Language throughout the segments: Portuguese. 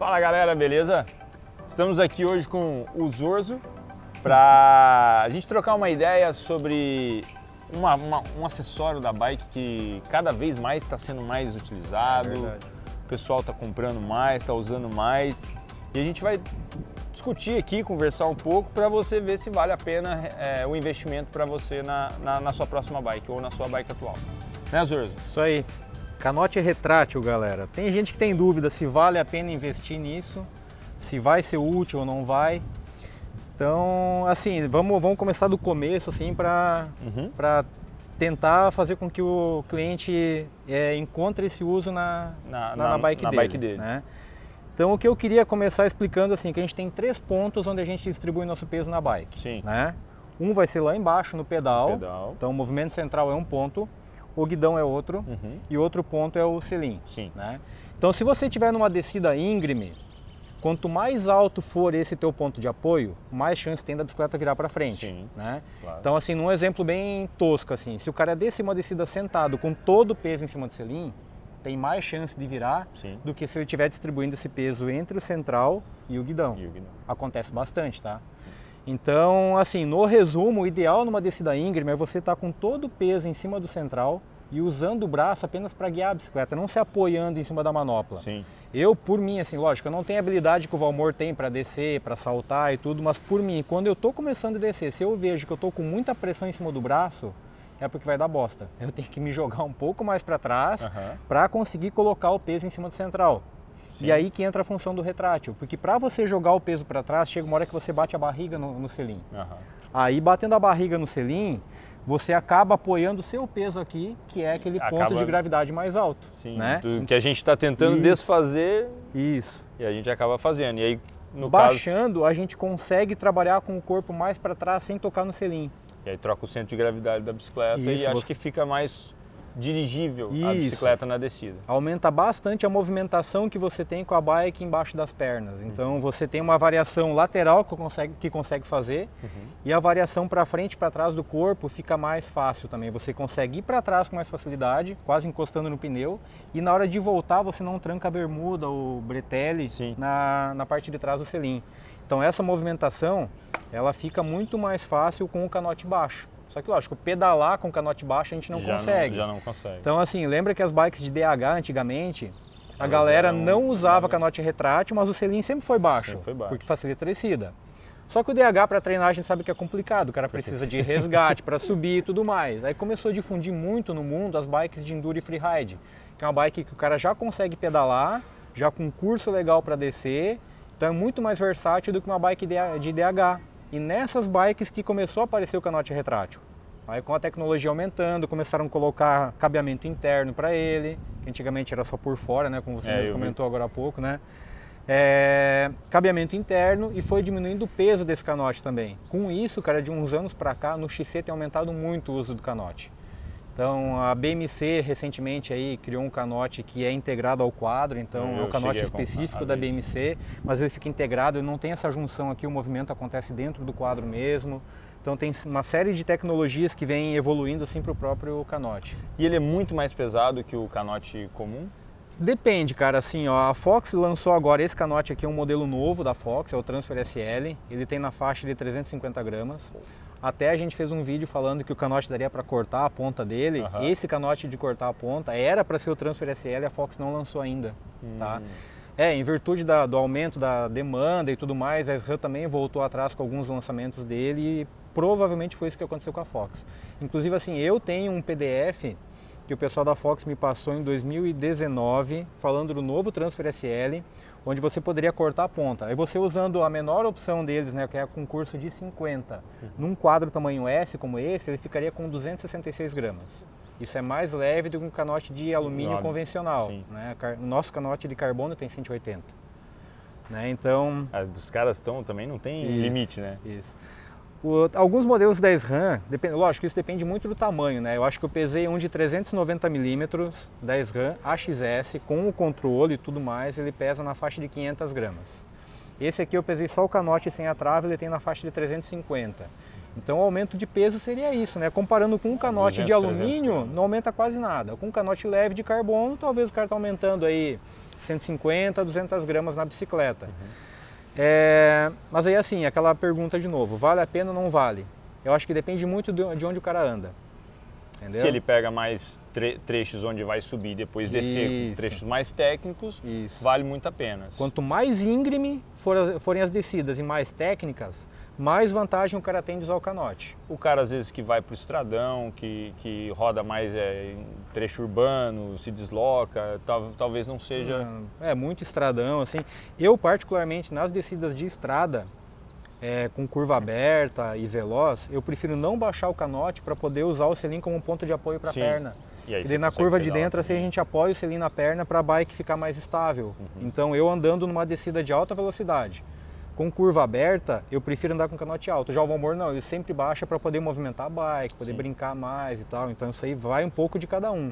Fala galera, beleza? Estamos aqui hoje com o Zorzo para a gente trocar uma ideia sobre um acessório da bike que cada vez mais está sendo mais utilizado, o pessoal está comprando mais, está usando mais e a gente vai discutir aqui, conversar um pouco para você ver se vale a pena o investimento para você na sua próxima bike ou na sua bike atual. Né, Zorzo? Isso aí. Canote retrátil, galera. Tem gente que tem dúvida se vale a pena investir nisso, se vai ser útil ou não vai. Então, assim, vamos começar do começo, assim, para tentar fazer com que o cliente encontre esse uso na bike dele. Né? Então, o que eu queria começar explicando, assim, que a gente tem 3 pontos onde a gente distribui nosso peso na bike. Sim. Né? Um vai ser lá embaixo no pedal. Então, o movimento central é um ponto. O guidão é outro e outro ponto é o selim. Sim. Né? Então, se você estiver numa descida íngreme, quanto mais alto for esse teu ponto de apoio, mais chance tem da bicicleta virar para frente. Sim, né? Claro. Então, assim, num exemplo bem tosco, assim, se o cara desce uma descida sentado com todo o peso em cima do selim, tem mais chance de virar do que se ele estiver distribuindo esse peso entre o central e o guidão. Acontece bastante, tá? Então, assim, no resumo, o ideal numa descida íngreme é você estar com todo o peso em cima do central e usando o braço apenas para guiar a bicicleta, não se apoiando em cima da manopla. Sim. Eu, por mim, assim, lógico, eu não tenho a habilidade que o Valmor tem para descer, para saltar e tudo, mas por mim, quando eu estou começando a descer, se eu vejo que eu estou com muita pressão em cima do braço, é porque vai dar bosta. Eu tenho que me jogar um pouco mais para trás para conseguir colocar o peso em cima do central. Sim. E aí que entra a função do retrátil, porque para você jogar o peso para trás, chega uma hora que você bate a barriga no selim. Aí batendo a barriga no selim, você acaba apoiando o seu peso aqui, que é aquele ponto de gravidade mais alto. Sim, né? Tudo que a gente está tentando desfazer. Isso. E a gente acaba fazendo. E aí, baixando, a gente consegue trabalhar com o corpo mais para trás sem tocar no selim. E aí troca o centro de gravidade da bicicleta e acho que fica mais dirigível a bicicleta na descida. Aumenta bastante a movimentação que você tem com a bike embaixo das pernas. Então você tem uma variação lateral que consegue fazer e a variação para frente e para trás do corpo fica mais fácil também. Você consegue ir para trás com mais facilidade, quase encostando no pneu, e na hora de voltar você não tranca a bermuda ou bretelle na parte de trás do selim. Então essa movimentação ela fica muito mais fácil com o canote baixo. Só que, lógico, pedalar com canote baixo a gente não consegue. Já não consegue. Então, assim, lembra que as bikes de DH antigamente, a galera não usava canote retrátil, mas o selim sempre foi baixo, porque facilita a descida. Só que o DH para treinar a gente sabe que é complicado, o cara precisa de resgate para subir e tudo mais. Aí começou a difundir muito no mundo as bikes de enduro e freeride, que é uma bike que o cara já consegue pedalar, já com um curso legal para descer, então é muito mais versátil do que uma bike de DH. E nessas bikes que começou a aparecer o canote retrátil. Aí com a tecnologia aumentando, começaram a colocar cabeamento interno para ele, que antigamente era só por fora, né? Como você mesmo comentou agora há pouco, né? Cabeamento interno e foi diminuindo o peso desse canote também. Com isso, cara, de uns anos para cá, no XC tem aumentado muito o uso do canote. Então a BMC recentemente aí criou um canote que é integrado ao quadro, então é o canote específico da BMC, mas ele fica integrado, ele não tem essa junção aqui, o movimento acontece dentro do quadro mesmo. Então tem uma série de tecnologias que vêm evoluindo assim para o próprio canote. E ele é muito mais pesado que o canote comum? Depende, cara, assim, ó, a Fox lançou agora esse canote aqui, é um modelo novo da Fox, é o Transfer SL, ele tem na faixa de 350 gramas. Até a gente fez um vídeo falando que o canote daria para cortar a ponta dele. Esse canote de cortar a ponta era para ser o Transfer SL, a Fox não lançou ainda. Tá? Em virtude do aumento da demanda e tudo mais, a SRAM também voltou atrás com alguns lançamentos dele e provavelmente foi isso que aconteceu com a Fox. Inclusive, assim, eu tenho um PDF que o pessoal da Fox me passou em 2019, falando do novo Transfer SL, onde você poderia cortar a ponta. Aí você usando a menor opção deles, né, que é com curso de 50, num quadro tamanho S como esse, ele ficaria com 266 gramas. Isso é mais leve do que um canote de alumínio convencional. Né? O nosso canote de carbono tem 180. Né? Então... Dos caras também não tem limite, né? Isso. Alguns modelos da SRAM, lógico, isso depende muito do tamanho, né? Eu acho que eu pesei um de 390 milímetros da SRAM AXS, com o controle e tudo mais, ele pesa na faixa de 500 gramas. Esse aqui eu pesei só o canote sem a trava, ele tem na faixa de 350. Então o aumento de peso seria isso, né? Comparando com um canote 200, de alumínio, não aumenta quase nada. Com um canote leve de carbono, talvez o cara está aumentando aí 150, 200 gramas na bicicleta. Mas aí assim, aquela pergunta de novo, vale a pena ou não vale? Eu acho que depende muito de onde o cara anda. Entendeu? Se ele pega mais trechos onde vai subir e depois descer, trechos mais técnicos, vale muito a pena. Quanto mais íngreme forem as descidas e mais técnicas, mais vantagem o cara tem de usar o canote. O cara às vezes que vai para o estradão, que roda mais em trecho urbano, se desloca, talvez não seja... É muito estradão, assim. Eu particularmente nas descidas de estrada, com curva aberta e veloz, eu prefiro não baixar o canote para poder usar o selim como um ponto de apoio para a perna. E daí na curva de dentro assim, a gente apoia o selim na perna para a bike ficar mais estável. Então eu andando numa descida de alta velocidade, com curva aberta, eu prefiro andar com canote alto. Já o Valmor não, ele sempre baixa para poder movimentar a bike, poder brincar mais e tal. Então isso aí vai um pouco de cada um.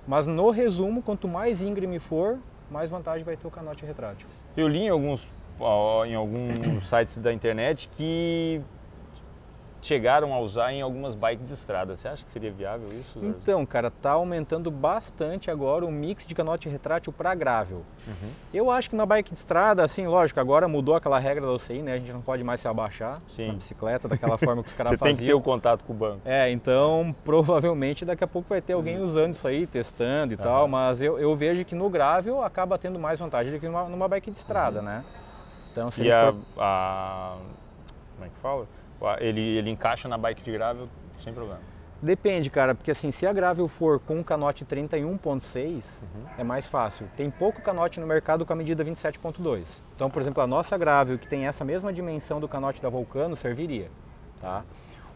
Mas no resumo, quanto mais íngreme for, mais vantagem vai ter o canote retrátil. Eu li em alguns sites da internet que chegaram a usar em algumas bikes de estrada. Você acha que seria viável isso? Então, cara, tá aumentando bastante agora o mix de canote retrátil para gravel. Eu acho que na bike de estrada, assim, lógico, agora mudou aquela regra da UCI, né? A gente não pode mais se abaixar na bicicleta daquela forma que os caras faziam. Você tem que ter o contato com o banco. Então provavelmente daqui a pouco vai ter alguém usando isso aí, testando e tal, mas eu vejo que no gravel acaba tendo mais vantagem do que numa bike de estrada, né? Então, se como é que fala? Ele encaixa na bike de gravel sem problema. Depende, cara, porque assim, se a gravel for com um canote 31.6, é mais fácil. Tem pouco canote no mercado com a medida 27.2. Então, por exemplo, a nossa gravel, que tem essa mesma dimensão do canote da Volcano, serviria, tá?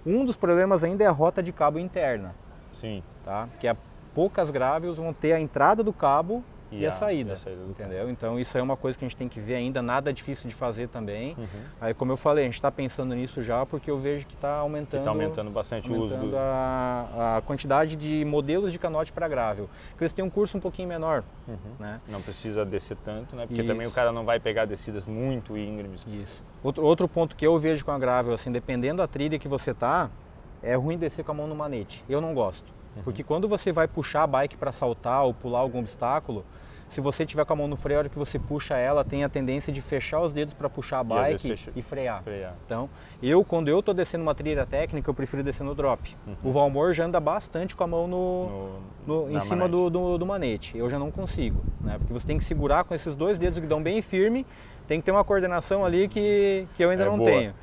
Um dos problemas ainda é a rota de cabo interna. Sim. Tá? Porque poucas gravels vão ter a entrada do cabo e a saída, entendeu? Então isso é uma coisa que a gente tem que ver ainda, nada difícil de fazer também. Aí, como eu falei, a gente está pensando nisso já porque eu vejo que está aumentando bastante o uso a quantidade de modelos de canote para gravel. Porque eles têm um curso um pouquinho menor, né? Não precisa descer tanto, né? Porque também o cara não vai pegar descidas muito íngremes. Isso. Outro ponto que eu vejo com a gravel, assim, dependendo da trilha que você tá, é ruim descer com a mão no manete. Eu não gosto. Porque quando você vai puxar a bike para saltar ou pular algum obstáculo, se você tiver com a mão no freio, a hora que você puxa ela, tem a tendência de fechar os dedos para puxar a bike e frear. Então, quando eu estou descendo uma trilha técnica, eu prefiro descer no drop. O Valmor já anda bastante com a mão em cima do manete. Eu já não consigo, né? Porque você tem que segurar com esses dois dedos que dão bem firme, tem que ter uma coordenação ali que eu ainda não tenho.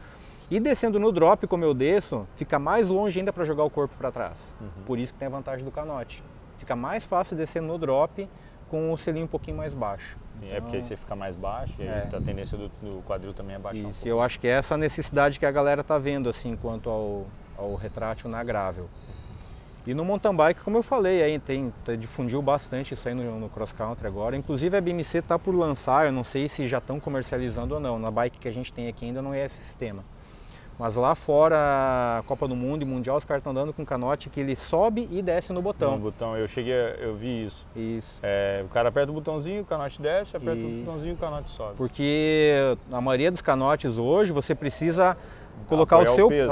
E descendo no drop, como eu desço, fica mais longe ainda para jogar o corpo para trás. Por isso que tem a vantagem do canote. Fica mais fácil descer no drop com o selinho um pouquinho mais baixo. Então, porque aí você fica mais baixo e a tendência do quadril também é baixar. Isso, eu acho que é essa necessidade que a galera está vendo assim, quanto ao retrátil na gravel. E no mountain bike, como eu falei, aí difundiu bastante isso aí no cross country agora. Inclusive a BMC está por lançar, eu não sei se já estão comercializando ou não. Na bike que a gente tem aqui ainda não é esse sistema. Mas lá fora, a Copa do Mundo e Mundial, os caras estão andando com canote que ele sobe e desce no botão. No botão, eu vi isso. O cara aperta o botãozinho, o canote desce, aperta o botãozinho, o canote sobe. Porque a maioria dos canotes hoje, você precisa colocar o seu peso.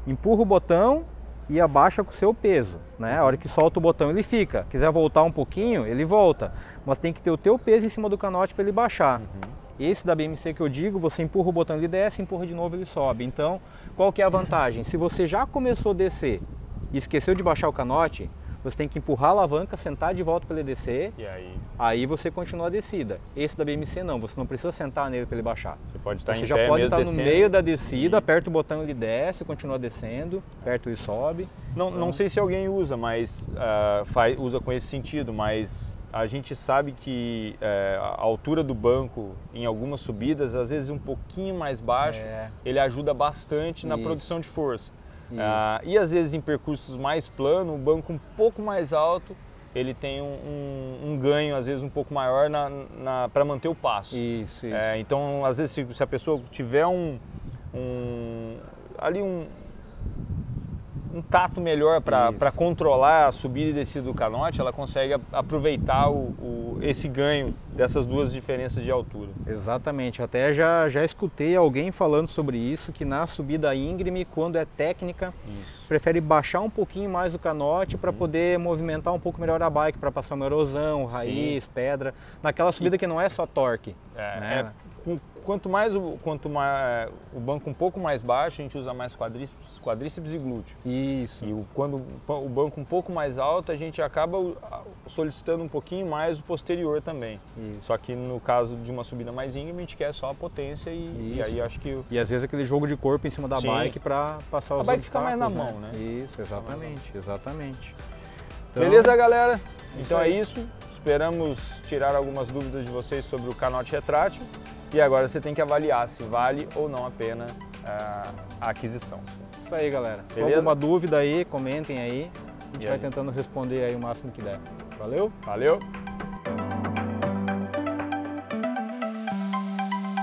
Empurra o botão e abaixa com o seu peso, né? A hora que solta o botão ele fica. Quiser voltar um pouquinho, ele volta. Mas tem que ter o teu peso em cima do canote para ele baixar. Esse da BMC que eu digo, você empurra o botão, ele desce, empurra de novo, ele sobe. Então, qual que é a vantagem? Se você já começou a descer e esqueceu de baixar o canote, você tem que empurrar a alavanca, sentar de volta para ele descer, e aí você continua a descida. Esse da BMC não, você não precisa sentar nele para ele baixar. Você pode estar já pode estar no meio da descida, aperta o botão, ele desce, continua descendo, aperta e sobe. Não sei se alguém usa, mas usa com esse sentido, mas a gente sabe que a altura do banco em algumas subidas, às vezes um pouquinho mais baixo, ele ajuda bastante na produção de força. E às vezes em percursos mais planos, o banco um pouco mais alto, ele tem um ganho às vezes um pouco maior para manter o passo. Isso. Então às vezes se a pessoa tiver um tato melhor para controlar a subida e descida do canote, ela consegue aproveitar esse ganho dessas duas diferenças de altura. Exatamente, até já escutei alguém falando sobre isso, que na subida íngreme, quando é técnica, prefere baixar um pouquinho mais o canote para poder movimentar um pouco melhor a bike, para passar uma erosão, raiz, pedra, naquela subida que não é só torque. Quanto mais o banco um pouco mais baixo, a gente usa mais quadríceps e glúteo. Isso. E quando o banco um pouco mais alto, a gente acaba solicitando um pouquinho mais o posterior também. Isso. Só que no caso de uma subida mais íngreme, a gente quer só a potência e aí acho que... E às vezes aquele jogo de corpo em cima da bike para passar os obstáculos. A bike fica mais na mão, né? Isso, exatamente. Então, beleza, galera? Então é isso. Esperamos tirar algumas dúvidas de vocês sobre o canote retrátil. E agora você tem que avaliar se vale ou não a pena a aquisição. Isso aí, galera. Se Beleza? alguma dúvida aí, comentem aí. A gente vai tentando responder aí o máximo que der. Valeu? Valeu!